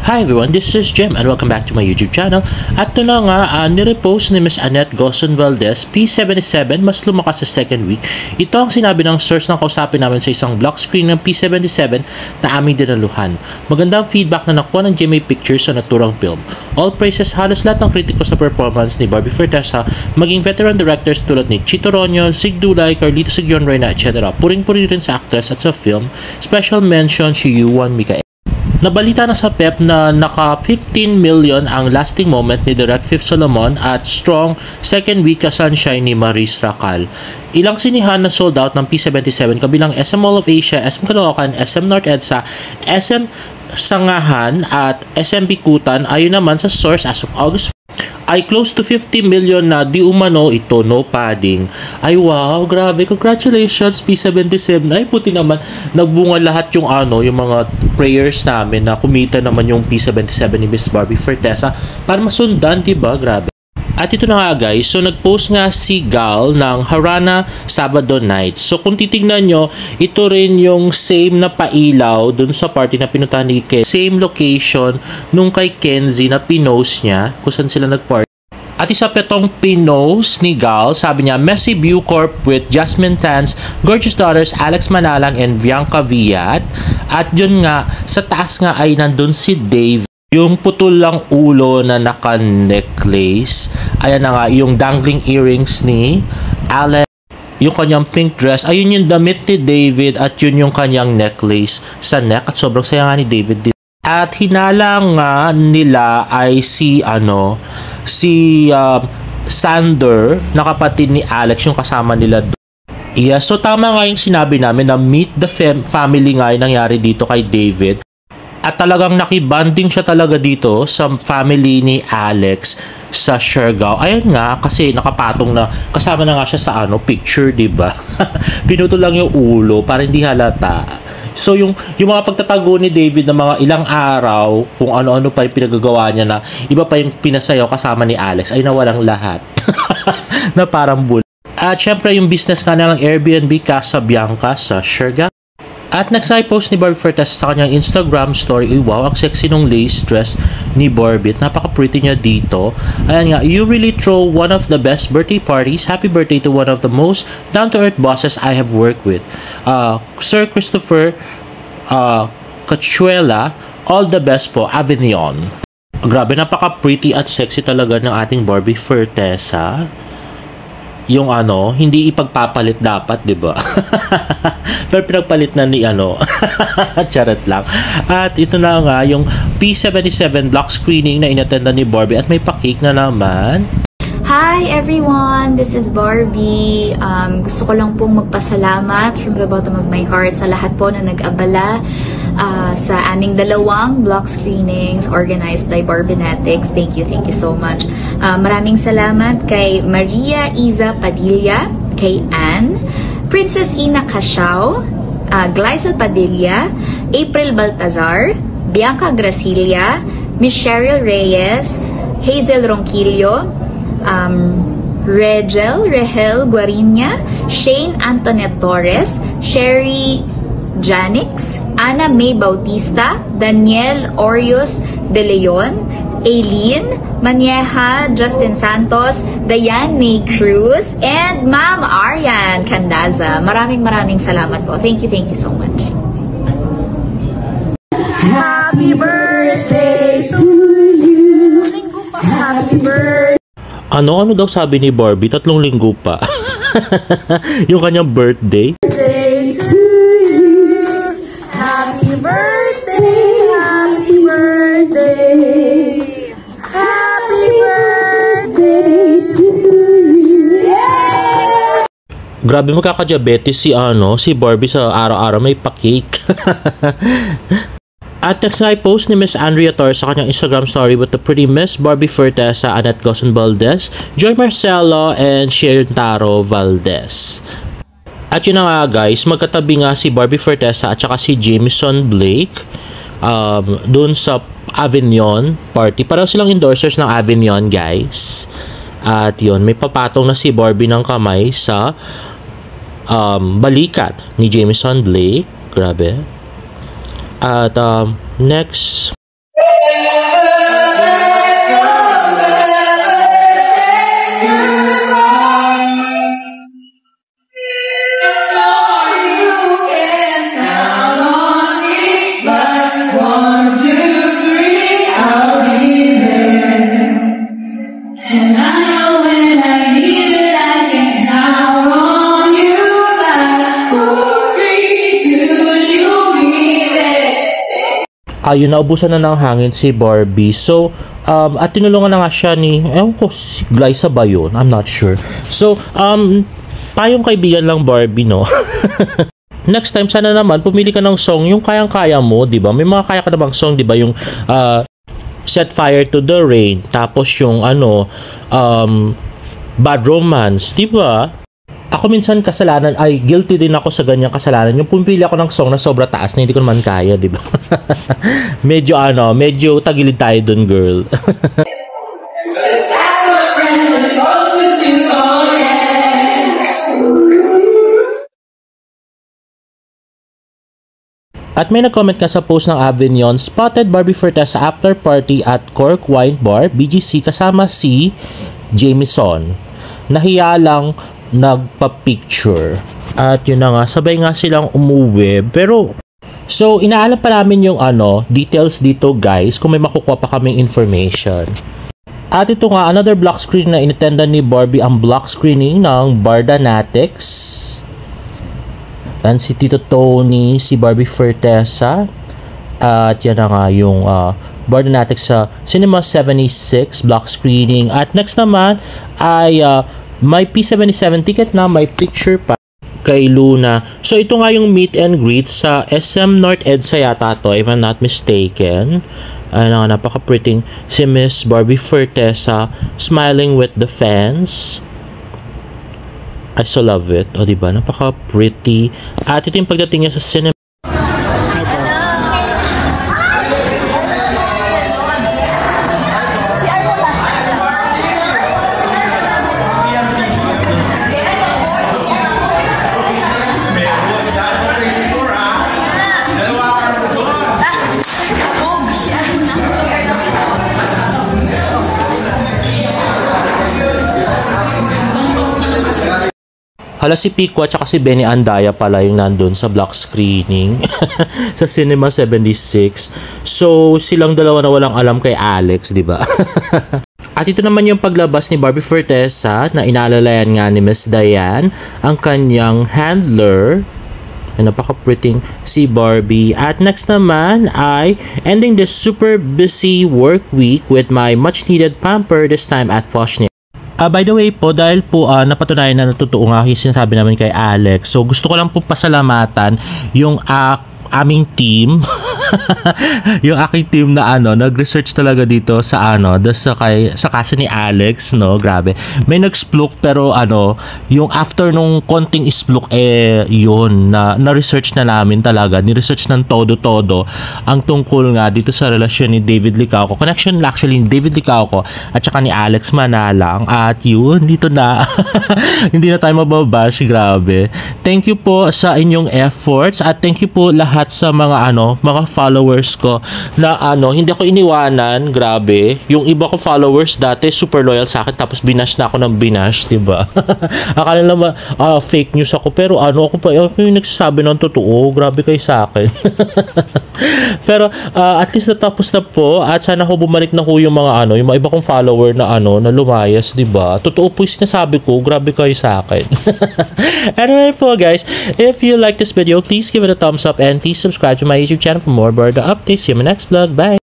Hi everyone, this is Jim and welcome back to my YouTube channel. At ito na nga, nirepost ni Miss Annette Gozon Valdez, P77, mas lumakas sa second week. Ito ang sinabi ng source na kausapin namin sa isang block screen ng P77 na aming dinaluhan. Magandang feedback na nakuha ng GMA Pictures sa naturang film. All praises, halos lahat ng kritiko sa performance ni Barbie Fortesa, maging veteran directors tulad ni Chito Ronyo, Sig Dulay, Carlito Sigyon Reyna, etc. Puring-puri rin sa actress at sa film. Special mention si Yuan Mikael. Nabalita na sa PEP na naka 15 million ang lasting moment ni Direct Fifth Solomon at strong second week ka sunshine ni Maris Racal. Ilang sinihan na sold out ng P77 kabilang SM Mall of Asia, SM Caloocan, SM North EDSA, SM Sangahan at SM Bikutan. Ayon naman sa source, as of August ay close to 50 million na di umano ito, no padding. Ay wow, grabe, congratulations P77. Ay puti naman, nagbunga lahat yung yung mga prayers namin na kumita naman yung P77 ni Miss Barbie Fortesa para masundan, diba? Grabe. At ito na nga guys, so nagpost nga si Gal ng Harana Sabado Night. So kung titignan nyo, ito rin yung same na pailaw dun sa party na pinuntahan ni Ken. Same location nung kay Kenzie na pinost niya kung saan sila nagparty. At isa petong pinost ni Gal, sabi niya, Messy View Corp with Jasmine Tan's gorgeous daughters Alex Manalang and Bianca Viat. At yun nga, sa taas nga ay nandun si Dave. Yung putol lang ulo na naka-necklace. Ayan na nga, yung dangling earrings ni Alex. Yung kanyang pink dress. Ayun yung damit ni David at yun yung kanyang necklace sa neck. At sobrang saya nga ni David. At hinalang nga nila ay si Sander, na kapatid ni Alex, yung kasama nila doon. Yeah, so tama nga yung sinabi namin na meet the family nga yung nangyari dito kay David. At talagang nakibanding siya talaga dito sa family ni Alex sa Siargao. Ayun nga, kasi nakapatong na, kasama na nga siya sa picture, diba? Pinutol lang yung ulo para hindi halata. So yung mga pagtatago ni David na mga ilang araw, kung ano-ano pa yung pinagagawa niya na iba pa yung pinasayaw kasama ni Alex, ay nawalang lahat. Na parang bull. At syempre yung business nga ng Airbnb Casa Bianca sa Siargao. At next ay post ni Barbie Fortesa sa kanyang Instagram story. Wow, ang sexy nung lace dress ni Barbie. Napaka-pretty niya dito. Ayan nga, you really throw one of the best birthday parties. Happy birthday to one of the most down-to-earth bosses I have worked with. Sir Christopher Cachuela, all the best po, Avignon. Grabe, napaka-pretty at sexy talaga ng ating Barbie Fortesa. Yung hindi ipagpapalit dapat, di ba? Pero pinagpalit na ni charot lang. At ito na nga yung P77 block screening na inattenda ni Barbie at may pa-cake na naman. Hi everyone! This is Barbie. Gusto ko lang pong magpasalamat from the bottom of my heart sa lahat po na nag-abala sa aming dalawang block screenings organized by Barbinetics. Thank you so much. Maraming salamat kay Maria Iza Padilla, kay Anne, Princess Ina Casiao, Glycel Padilla, April Baltazar, Bianca Gracilia, Miss Cheryl Reyes, Hazel Ronquillo, Rehel Guarinya, Shane Antoinette Torres, Sherry Janix, Ana May Bautista, Daniel Orius De Leon, Aileen Manieja, Justin Santos, Diane May Cruz, and Ma'am Arian Candaza. Maraming salamat po. Thank you so much. Happy birthday to you. Happy birthday. Ano daw sabi ni Barbie? 3 linggo pa. Yung kanyang birthday. Birthday to you. Happy birthday. Happy birthday. Happy birthday to you. Yeah! Grabe, magkaka-diabetes si Barbie sa araw-araw may pa-cake. At next nga post ni Miss Andrea Torres sa kanyang Instagram story with the pretty Miss Barbie Fortesa, Annette Gozon Valdez, Joy Marcelo, and Sharon Taro Valdez. At yun na nga guys, magkatabi nga si Barbie Fortesa at saka si Jameson Blake dun sa Avignon party. Parang silang endorsers ng Avignon guys. At yun, may papatong na si Barbie ng kamay sa balikat ni Jameson Blake. Grabe. At next Ayun, naubusan na ng hangin si Barbie. So, at tinulungan na nga siya ni, ewan ko, si Glyza ba yun? I'm not sure. So, tayong kaibigan lang Barbie, no? Next time, sana naman, pumili ka ng song, yung kayang-kaya mo, di ba? May mga kaya ka namang song, di ba? Yung, Set Fire to the Rain, tapos yung, Bad Romance, di ba? Ako minsan kasalanan, ay guilty din ako sa ganyang kasalanan. Yung pumili ako ng song na sobra taas na hindi ko naman kaya, di ba? medyo tagilid tayo dun, girl. At may nag-comment ka sa post ng Avignon, spotted Barbie Forteza after party at Cork Wine Bar, BGC, kasama si Jameson. Nahiya lang nagpa-picture. At yun na nga, sabay nga silang umuwi. Pero, so, inaalam pa namin yung details dito, guys, kung may makukuha pa kaming information. At ito nga, another block screen na inattendan ni Barbie, ang block screening ng Bardanatics. And si Tito Tony, si Barbie Forteza. At yan na nga yung Bardanatics sa Cinema 76 block screening. At next naman ay may P77 ticket na, may picture pa kay Luna. So ito nga yung meet and greet sa SM North EDSA yata to, if I'm not mistaken. Ayun nga, napaka-pretty si Miss Barbie Forteza smiling with the fans. I so love it. O diba, napaka-pretty. At ito yung pagdating niya sa cinema. Hala, si Pico at saka si Benny Andaya pala yung nandun sa block screening sa Cinema 76. So, silang dalawa na walang alam kay Alex, di ba? At ito naman yung paglabas ni Barbie Forteza na inaalalayan nga ni Miss Diane, ang kanyang handler. Napaka-pretty si Barbie. At next naman ay ending this super busy work week with my much needed pamper, this time at Foshnet. By the way po, dahil po napatunayan na totoo nga yung sinasabi namin kay Alex, so gusto ko lang po pasalamatan yung aming team yung aking team na nag-research talaga dito sa sa kaso ni Alex, no, grabe. May nag-splook pero yung after nung konting splook yun na research na namin talaga, ni-research ng todo ang tungkol nga dito sa relasyon ni David Licauco, connection actually ni David Licauco at saka ni Alex Manalang. At yun, dito na hindi na tayo mababash, grabe. Thank you po sa inyong efforts at thank you po lahat sa mga mga followers ko na hindi ako iniwanan, grabe. Yung iba ko followers dati super loyal sa akin, tapos binash na ako ng binash, diba? Akala naman fake news ako, pero ako pa yung nagsasabi ng totoo, grabe kayo sa akin. Pero at least natapos na po at sana ho bumalik na ho yung mga yung mga iba kong follower na na lumayas, diba? Totoo po yung sinasabi ko, grabe kayo sa akin. Anyway po guys, if you like this video, please give it a thumbs up and please subscribe to my YouTube channel for more Barda updates. See you in my next vlog. Bye!